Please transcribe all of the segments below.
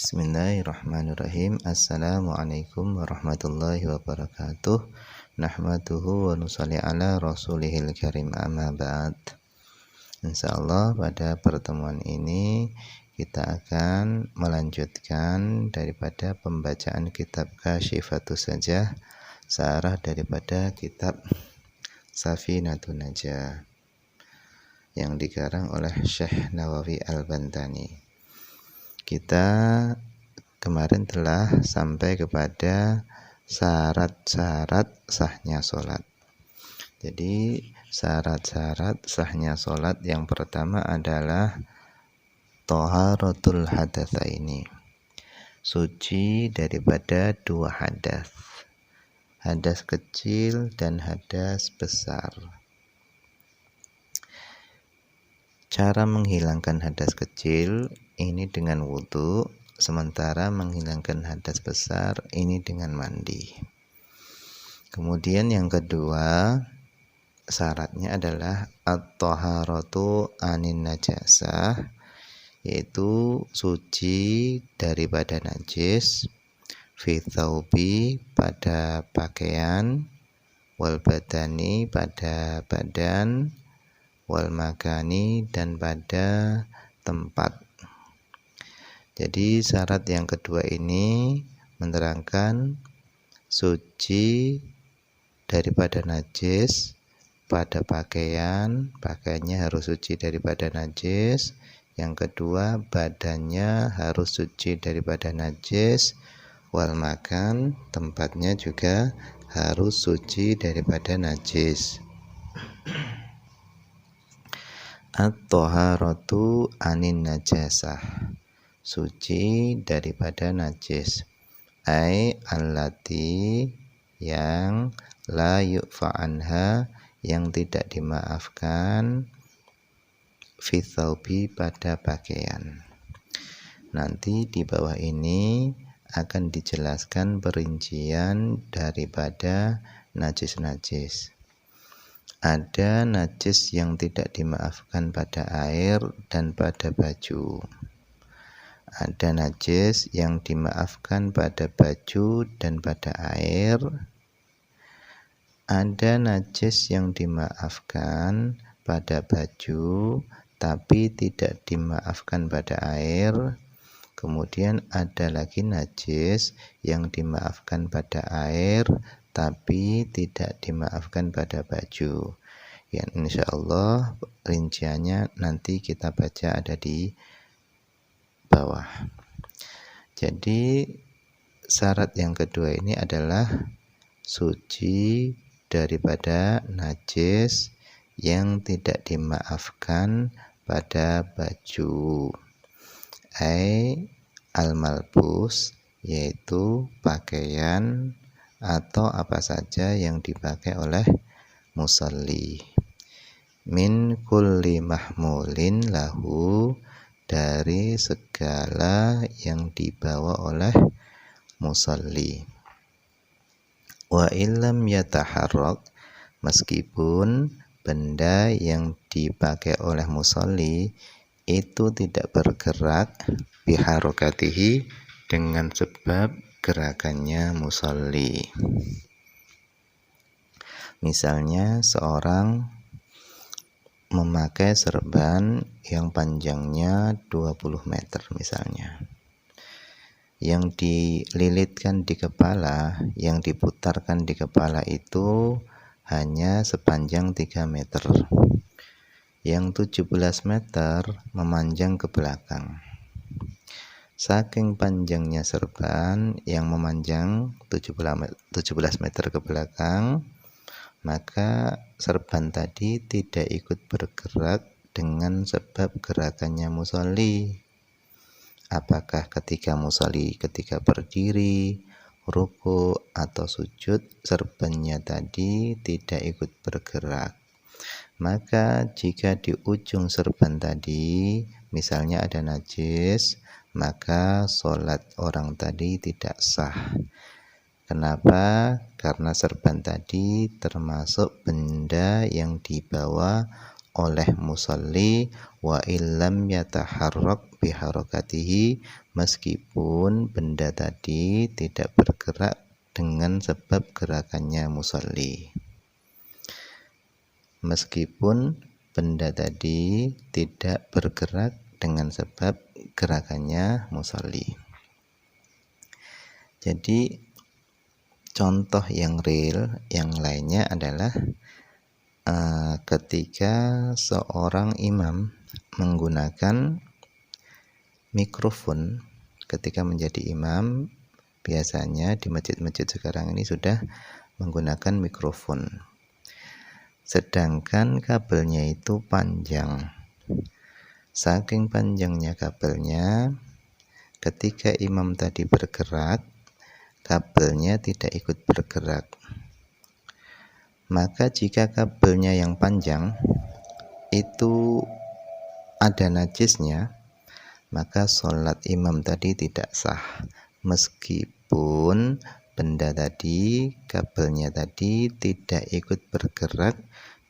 Bismillahirrahmanirrahim. Assalamualaikum warahmatullahi wabarakatuh. Nahmaduhu wa nusalli ala rasulihil karim, amma ba'd. Insyaallah pada pertemuan ini kita akan melanjutkan daripada pembacaan kitab Kasyifatus Sajah, searah daripada kitab Safinatun Najah yang dikarang oleh Syekh Nawawi Al-Bantani. Kita kemarin telah sampai kepada syarat-syarat sahnya sholat. Jadi syarat-syarat sahnya sholat yang pertama adalah thaharatul hadatsaini, suci daripada dua hadas, hadas kecil dan hadas besar. Cara menghilangkan hadas kecil ini dengan wudu, sementara menghilangkan hadas besar ini dengan mandi. Kemudian yang kedua syaratnya adalah at-thaharatu anin najasah, yaitu suci daripada najis, fi thawbi pada pakaian, wal badani pada badan, wal makani dan pada tempat. Jadi syarat yang kedua ini menerangkan suci daripada najis pada pakaian, pakaiannya harus suci daripada najis. Yang kedua, badannya harus suci daripada najis, wal makan, tempatnya juga harus suci daripada najis. At-thaharatu anin najasah, suci daripada najis, ai allati yang la yu'fa anha, yang tidak dimaafkan, fi thawbi pada pakaian. Nanti di bawah ini akan dijelaskan perincian daripada najis-najis. Ada najis yang tidak dimaafkan pada air dan pada baju. Ada najis yang dimaafkan pada baju dan pada air. Ada najis yang dimaafkan pada baju tapi tidak dimaafkan pada air. Kemudian ada lagi najis yang dimaafkan pada air tapi tidak dimaafkan pada baju. Ya, insyaallah rinciannya nanti kita baca ada di bawah. Jadi syarat yang kedua ini adalah suci daripada najis yang tidak dimaafkan pada baju, ai al-malbus, yaitu pakaian atau apa saja yang dipakai oleh musalli, min kulli mahmulin lahu, dari segala yang dibawa oleh musalli. Wa illam yataharrak, meskipun benda yang dipakai oleh musalli itu tidak bergerak, biharokatihi, dengan sebab gerakannya musalli. Misalnya seorang memakai serban yang panjangnya 20 meter misalnya, yang dililitkan di kepala, yang diputarkan di kepala itu hanya sepanjang 3 meter. Yang 17 meter memanjang ke belakang. Saking panjangnya serban yang memanjang 17 meter ke belakang, maka serban tadi tidak ikut bergerak dengan sebab gerakannya musalli. Apakah ketika musalli ketika berdiri, ruku atau sujud, serbannya tadi tidak ikut bergerak. Maka jika di ujung serban tadi misalnya ada najis, maka sholat orang tadi tidak sah. Kenapa? Karena serban tadi termasuk benda yang dibawa oleh musalli wa illam yataharrak biharakatihi, meskipun benda tadi tidak bergerak dengan sebab gerakannya musalli. Meskipun benda tadi tidak bergerak dengan sebab gerakannya musalli. Jadi contoh yang real yang lainnya adalah ketika seorang imam menggunakan mikrofon ketika menjadi imam. Biasanya di masjid-masjid sekarang ini sudah menggunakan mikrofon, sedangkan kabelnya itu panjang. Saking panjangnya kabelnya, ketika imam tadi bergerak, kabelnya tidak ikut bergerak. Maka jika kabelnya yang panjang itu ada najisnya, maka sholat imam tadi tidak sah, meskipun benda tadi, kabelnya tadi tidak ikut bergerak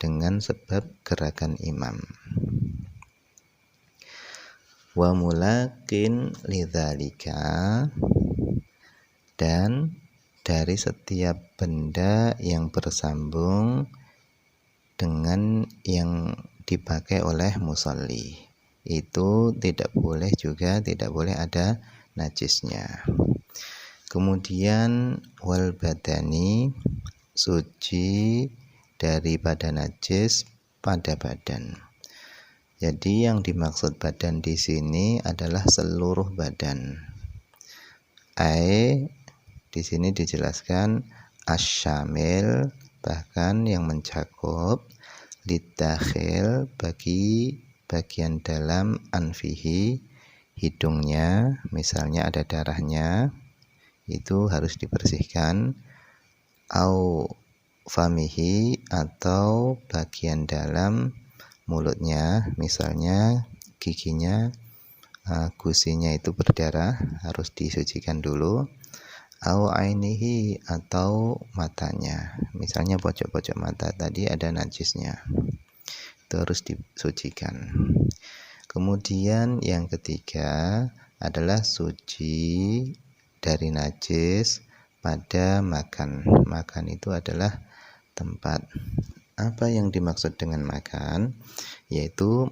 dengan sebab gerakan imam. Wa mulakin lidzalika, dan dari setiap benda yang bersambung dengan yang dipakai oleh musalli, itu tidak boleh ada najisnya. Kemudian wal badani, suci daripada najis pada badan. Jadi yang dimaksud badan di sini adalah seluruh badan. Di sini dijelaskan asyamil, bahkan yang mencakup, lidakhil, bagi bagian dalam, anfihi, hidungnya, misalnya ada darahnya, itu harus dibersihkan, au famihi, atau bagian dalam mulutnya, misalnya giginya, gusinya itu berdarah, harus disucikan dulu, au ainihi, atau matanya, misalnya pojok-pojok mata tadi ada najisnya, itu harus disucikan. Kemudian yang ketiga adalah suci dari najis pada makan. Makan itu adalah tempat. Apa yang dimaksud dengan makan? Yaitu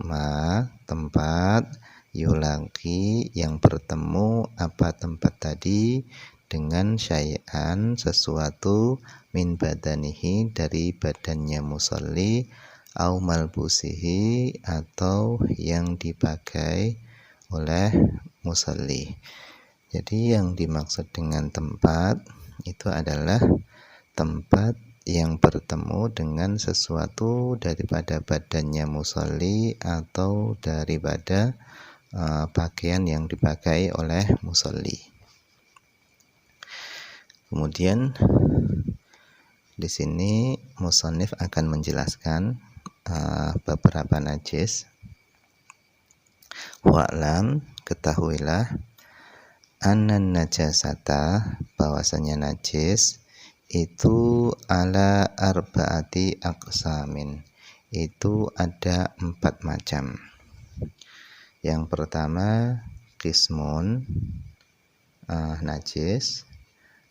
tempat, yulaki, yang bertemu apa tempat tadi dengan syai'an, sesuatu, min badanihi, dari badannya musalli, au malbusihi, atau yang dipakai oleh musalli. Jadi yang dimaksud dengan tempat itu adalah tempat yang bertemu dengan sesuatu daripada badannya musalli atau daripada pakaian yang dipakai oleh musalli. Kemudian di sini musannif akan menjelaskan beberapa najis. Wa'lam, ketahuilah, anan najasata, bahwasanya najis itu ala arbaati aqsamin, itu ada 4 macam. Yang pertama qismun, najis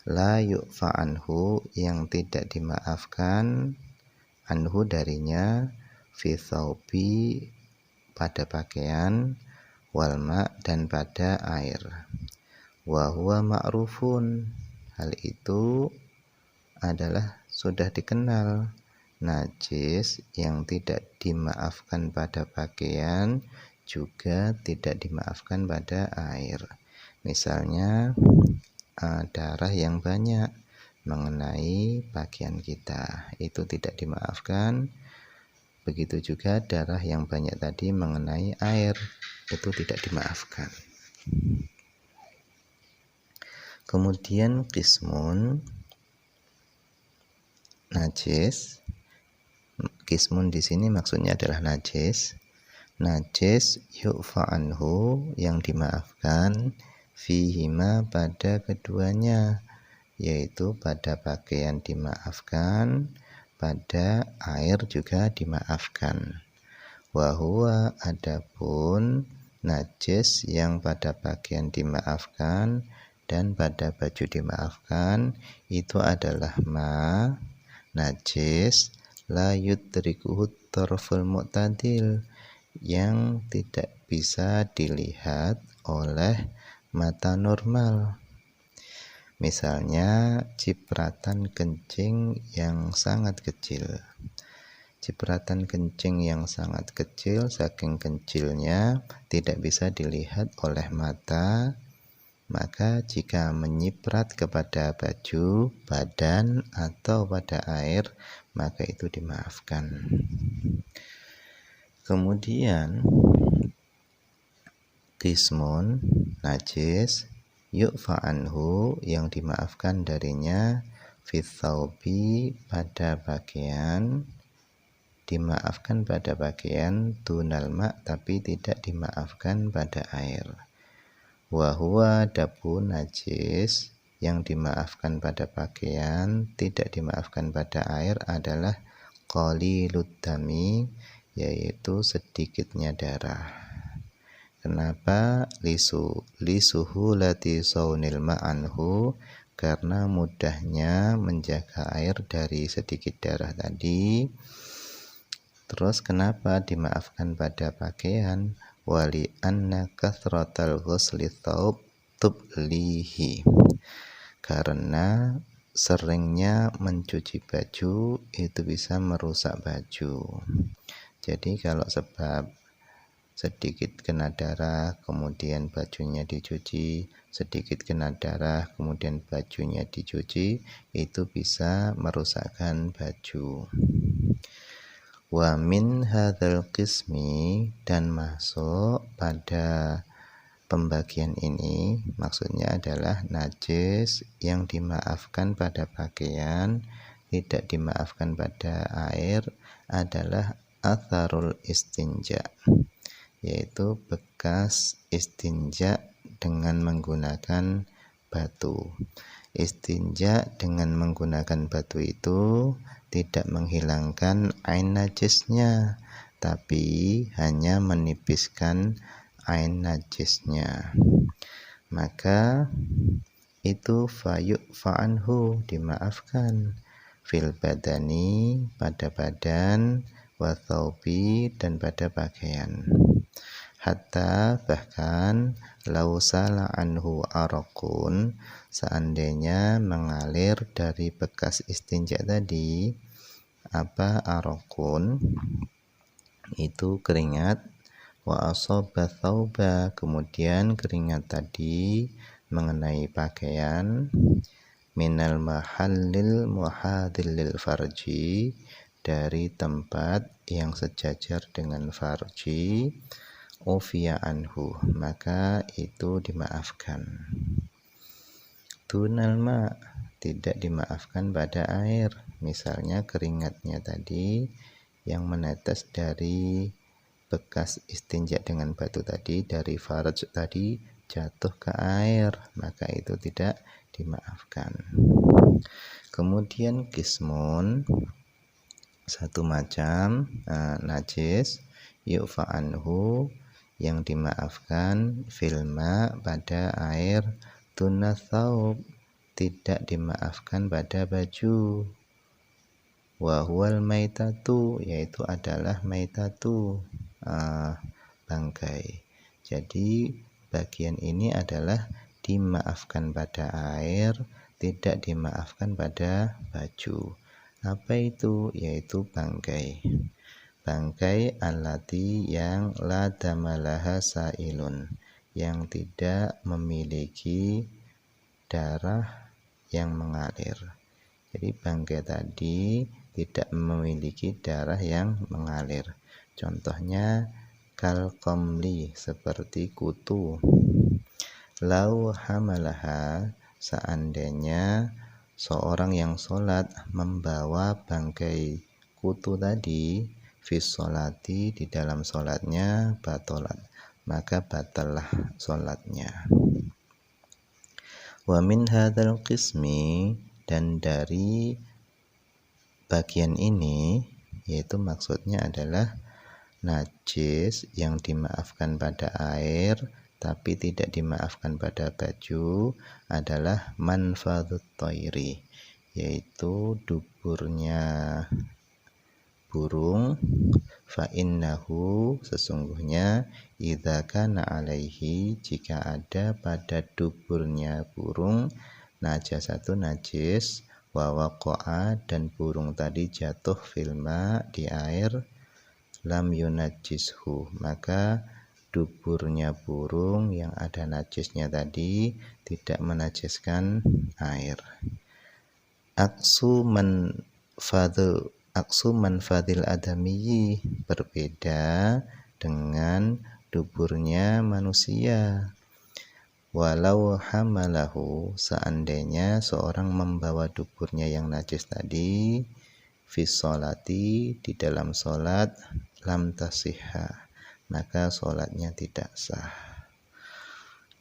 la yu'fa anhu, yang tidak dimaafkan, anhu darinya, fi thawbi, pada pakaian, walma, dan pada air, wa huwa ma'rufun, hal itu adalah sudah dikenal. Najis yang tidak dimaafkan pada pakaian juga tidak dimaafkan pada air. Misalnya darah yang banyak mengenai pakaian kita, itu tidak dimaafkan. Begitu juga darah yang banyak tadi mengenai air, itu tidak dimaafkan. Kemudian qismun, najis. Qismun di sini maksudnya adalah najis. Najis yu'fa anhu, yang dimaafkan, fihima, pada keduanya, yaitu pada pakaian dimaafkan, pada air juga dimaafkan. Wa huwa adapun najis yang pada pakaian dimaafkan dan pada baju dimaafkan itu adalah najis la yudrikuhu tarful mu'tadil, yang tidak bisa dilihat oleh mata normal. Misalnya cipratan kencing yang sangat kecil. Cipratan kencing yang sangat kecil, saking kecilnya tidak bisa dilihat oleh mata, maka jika menyiprat kepada baju, badan, atau pada air, maka itu dimaafkan. Kemudian qismun najis yu'fa anhu, yang dimaafkan darinya, fitsaubi, pada pakaian, dimaafkan pada pakaian, dunal ma', tapi tidak dimaafkan pada air. Wa huwa dabun najis, yang dimaafkan pada pakaian, tidak dimaafkan pada air adalah qalilud dami, yaitu sedikitnya darah. Kenapa? Lisuhulati saunil ma'anhu, karena mudahnya menjaga air dari sedikit darah tadi. Terus kenapa dimaafkan pada pakaian? Wali anna kathratal ghusli thawb tublihi, karena seringnya mencuci baju itu bisa merusak baju. Jadi kalau sebab sedikit kena darah kemudian bajunya dicuci, sedikit kena darah kemudian bajunya dicuci, itu bisa merusakkan baju. Wa min hadzal qismi, dan masuk pada pembagian ini, maksudnya adalah najis yang dimaafkan pada pakaian, tidak dimaafkan pada air, adalah atharul istinja, yaitu bekas istinja dengan menggunakan batu. Istinja dengan menggunakan batu itu tidak menghilangkan ain najisnya, tapi hanya menipiskan ain najisnya. Maka itu fa'anhu, dimaafkan, fil badani, pada badan, wa thawbi, dan pada pakaian. Hatta, bahkan, lausala anhu araqun, seandainya mengalir dari bekas istinja tadi, apa araqun, itu keringat, wa asaba thawba, kemudian keringat tadi mengenai pakaian, minal mahallil muhadhil farji, dari tempat yang sejajar dengan farji, ufiya anhu, maka itu dimaafkan. Dunal ma', tidak dimaafkan pada air. Misalnya keringatnya tadi yang menetes dari bekas istinja dengan batu tadi, dari farj tadi, jatuh ke air, maka itu tidak dimaafkan. Kemudian qismun, satu macam najis, yu'fa anhu, yang dimaafkan, filma, pada air, tunathaub, tidak dimaafkan pada baju, wa huwal maitatu, yaitu adalah maitatu, bangkai. Jadi bagian ini adalah dimaafkan pada air, tidak dimaafkan pada baju. Apa itu? Yaitu bangkai. Bangkai alati, yang la damalaha sailun, yang tidak memiliki darah yang mengalir. Jadi bangkai tadi tidak memiliki darah yang mengalir. Contohnya kalqamli, seperti kutu. Lau hamalaha, seandainya seorang yang sholat membawa bangkai kutu tadi, fis sholati, di dalam sholatnya, batolat, maka batalah sholatnya. Wa min hadzal qismi, dan dari bagian ini, yaitu maksudnya adalah najis yang dimaafkan pada air tapi tidak dimaafkan pada baju adalah manfadut toiri, yaitu duburnya burung. Fa innahu, sesungguhnya, idza kana alaihi, jika ada pada duburnya burung, najasatu najis, wa waqa'a, dan burung tadi jatuh filma di air, lam yunajjishu, maka duburnya burung yang ada najisnya tadi tidak menajiskan air. Aksu manfadil adami, berbeda dengan duburnya manusia. Walau hamalahu, seandainya seorang membawa duburnya yang najis tadi, fis sholati, di dalam sholat, lam tasihha, maka sholatnya tidak sah.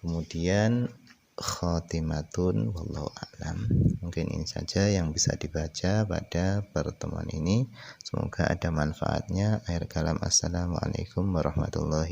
Kemudian khotimatun, wallahu a'lam. Mungkin ini saja yang bisa dibaca pada pertemuan ini. Semoga ada manfaatnya. Akhir kalam, assalamualaikum warahmatullahi